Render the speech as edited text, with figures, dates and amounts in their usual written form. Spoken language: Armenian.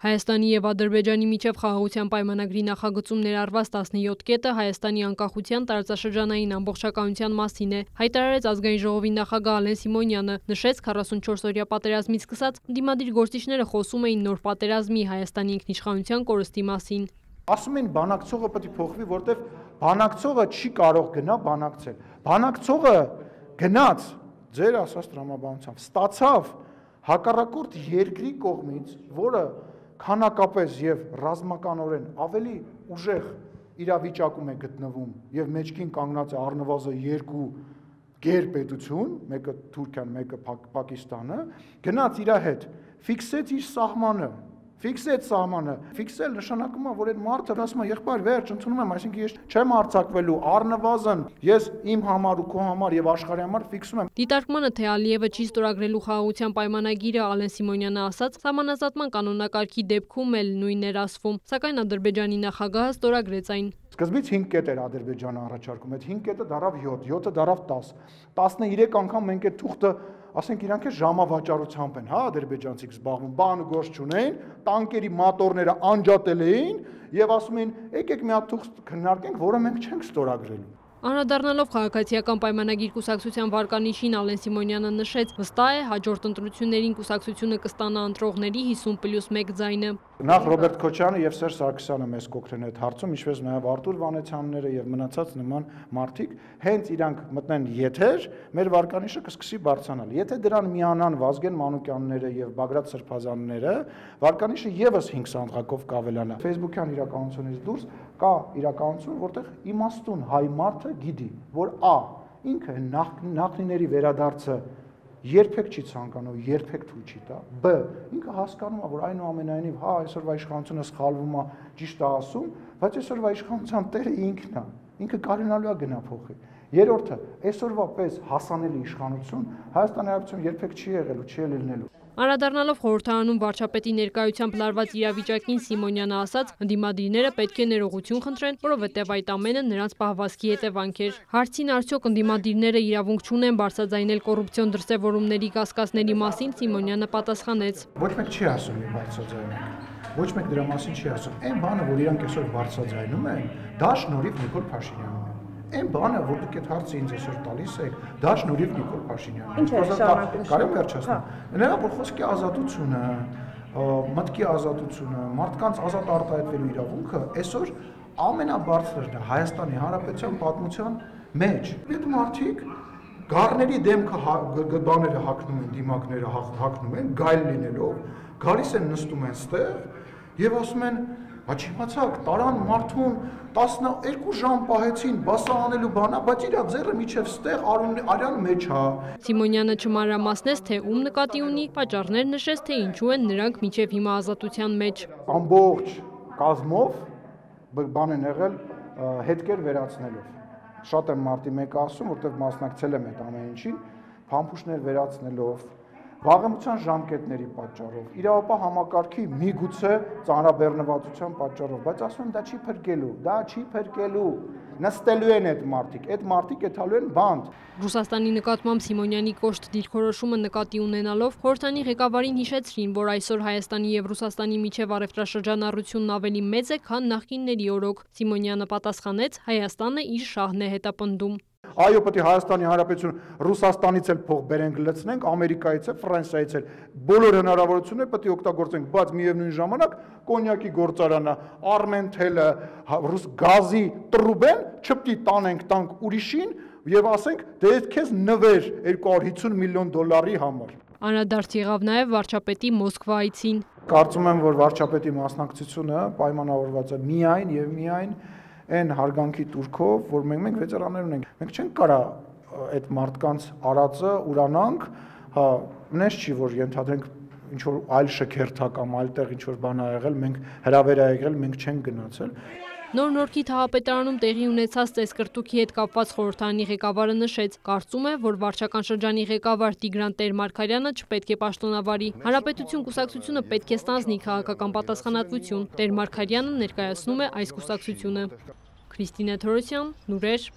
Հայաստանի և Ադրբեջանի միջև խաղաղության պայմանագրի նախագծում ներառված 17 կետը Հայաստանի անկախության տարածաշրջանային ամբողջականության մասին է, հայտարարեց Ազգային ժողովի նախագահ Ալեն Սիմոնյանը, նշեց 44-օրյա պատերազմից սկսած դիմադիր գործիչները խոսում էին նոր պատերազմի Հայաստանի ինքնիշխանության կորստի մասին։ Ասում են բանակցողը պետք է փոխվի, որտեղ բանակցողը չի կարող գնա բանակցել։ Բանակցողը գնաց ձեր ասած տրամաբանությամբ, ստացավ հակառակորդ երկրի կողմից, որը քանակապես եւ ռազմականորեն ավելի ուժեղ իրավիճակում է գտնվում եւ մեջքին կանգնած է առնվազն երկու գերպետություն, մեկը Թուրքիան, մեկը Պակիստանը, գնաց իր հետ, ֆիքսեց իր սահմանը, ֆիքսել նշանակում է, որ այդ մարդը ասում է, եղբայր, վերջ, ընդունում եմ, այսինքն ես չեմ արձակվելու, առնվազն ես իմ համար ու քո համար եւ աշխարհի համար ֆիքսում եմ։ Դիտարկմանը, թե Ալիևը չի ստորագրելու խաղաղության պայմանագիրը, Ալեն Սիմոնյանը ասաց, սահմանազատման կանոնակարգի դեպքում էլ նույնն էր ասվում, սակայն Ադրբեջանի նախագահը ստորագրեց այն։ Սկզբից 5 կետ էր Ադրբեջանը առաջարկում, այդ 5 կետը դարավ 7, 7-ը դարավ 10, 13 անգամ մենք այդ թուղթը, ասենք իրանք է ժամավաճառությամբ են, հա, ադրբեջանցիք զբաղվում, բան ու գործ չունեին, տանկերի մատորները անջատել էին եւ ասում էին, եկեք մի հատ թուղթ քննարկենք, որը մենք չենք ստորագրելու։ Անդրադառնալով քաղաքացիական պայմանագիր կուսակցության վարկանիշին, Ալեն Սիմոնյանը նշեց, վստահ է հաջորդ ընտրություններին կուսակցությունը կստանա ընտրողների 50+1 ձայնը։ Նախ Ռոբերտ Քոչյանը եւ Սերժ Սարգսյանը մեզ կօգնեն այդ հարցում, ինչպես նաեւ Արտուր Վանեցյանները եւ մնացած նման մարդիկ, հենց իրանք մտնեն եթեր, մեր վարկանիշը կսկսի բարձրանալ։ Եթե դրան միանան Վազգեն Մանուկյանները եւ Բագրատ Սրբազանները, վարկանիշը եւս 5 սանդղակով կավելանա։ Facebook-յան իրականությունից դուրս կա իրականություն, որտեղ իմաստուն հայ մարդը գիտի, որ A. ինքը նախնիների վերադարձը երբեք չի ցանկանում, երբեք թույլ չի տա, B. ինքը հասկանում է, որ այնուամենայնիվ, հա, այսօրվա իշխանությունը սխալվում է, ճիշտ է ասում, բայց այսօրվա իշխանության տերը ինքն է, ինքը կարողանալու է գնա փոխի։ Երրորդը, այսօրվա պես հասանելի իշխանություն Հայաստանի Հանրապետությունում երբեք չի եղել ու չի լինելու։ Անդրադառնալով խորհրդարանում վարչապետի ներկայությամբ լարված իրավիճակին, Սիմոնյանը ասաց, ընդդիմադիրները պետք է ներողություն խնդրեն, որովհետև այդ ամենը նրանց պահվածքի հետևանք էր։ Հարցին արդյոք ընդդիմադիրները իրավունք չունեն բարձրաձայնել կոռուպցիոն դրսևորումների կասկածների մասին, Սիմոնյանը պատասխանեց. Ոչ մեկ չի ասում բարձրաձայնենք։ Ոչ մեկ դրա մասին չի ասում։ Այն բանը, որ իրանք այսօր բարձրաձայնում են, դա շնորհիվ Նիկոլ Փաշինյանին է։ Այն բանը, որ դուք այդ հարցը ինձ այսօր տալիս եք, դա շնորհիվ Նիկոլ Փաշինյանին։ Ինչ է շարունակում։ Կարո՞ղ վերջացնել։ Նրա որ խոսքի ազատությունը, մտքի ազատությունը, մարդկանց ազատ արտահայտվելու իրավունքը այսօր ամենաբարձրն է Հայաստանի Հանրապետության պատմության մեջ։ Այդ մարդիկ գառների դեմքը բաները հագնում են, դիմակները հագնում են, գայլ լինելով, գալիս են նստում են ստեղ եւ ասում են Հաչիմացակ, տարան մարդուն 12 ժամ պահեցին, բասա անելու բանա, բայց իրա ձեռը միջև ստեղ արյան մեջ հա։ Սիմոնյանը չմանրամասնեց, թե ում նկատի ունի, պատճառներ նշեց, թե ինչու են նրանք միջև հիմա ազատության մեջ։ Ամբողջ կազմով բան են եղել հետքեր վերացնելով։ Շատ եմ մարտի մեկը ասում, որտեղ մասնակցել եմ այդ ամեն ինչին, փամփուշտներ վերացնելով, վաղեմության ժամկետների պատճառով, իրավապահ համակարգի միգուցե ծանրաբեռնվածության պատճառով, բայց ասում եմ դա չի փրկելու, նստելու են այդ մարդիկ եթալու են բանտ։ Ռուսաստանի նկատմամբ Սիմոնյանի կոշտ դիրքորոշումը նկատի ունենալով խորհրդանի ղեկավարին հիշեցրին, որ այսօր Հայաստանի եւ Ռուսաստանի միջև առևտրաշրջանառությունն ավելի մեծ է, քան նախկինների օրոք։ Սիմոնյանը պատասխանեց, Հայաստանը իր շահն է հետապնդում։ Այո, պետք է Հայաստանի Հանրապետություն Ռուսաստանից էլ փող բերենք լցնենք, Ամերիկայից էլ, Ֆրանսիայից էլ, բոլոր հնարավորությունները պետք է օգտագործենք, բայց միևնույն ժամանակ կոնյակի գործարանը, Armentel-ը, ռուս գազի տրուբեն չպետք է տանք ուրիշին եւ ասենք, դե քեզ նվեր $250 միլիոն համար։ Անդրադարձ եղավ նաև վարչապետի Մոսկվա այցին։ Կարծում եմ, որ վարչապետի մասնակցությունը պայմանավորված է միայն եւ միայն այն հարգանքի տուրքով, որ մենք վեճարաններ ունենք։ Մենք չենք կարող այդ մարդկանց արածը ուրանանք, հա, նես չի, որ ենթադրենք ինչ որ այլ շքերթա կամ այլտեղ ինչ որ բան ա եղել, մենք հրավեր ա եղել, մենք չենք գնացել։ Նոր Նորքի թաղապետարանում տեղի ունեցած ծեսկրտուքի հետ կապված խորհրդարանի ղեկավարը նշեց, կարծում է, որ վարչական շրջանի ղեկավար Տիգրան Տեր-Մարգարյանը չպետք է պաշտոնավարի։ Հանրապետություն կուսակցությունը պետք է ստանձնի քաղաքական պատասխանատվություն։ Տեր-Մարգարյանը ներկայացնում է այս կուսակցությունը։ Քրիստինե Թորոսյան, լուրեր։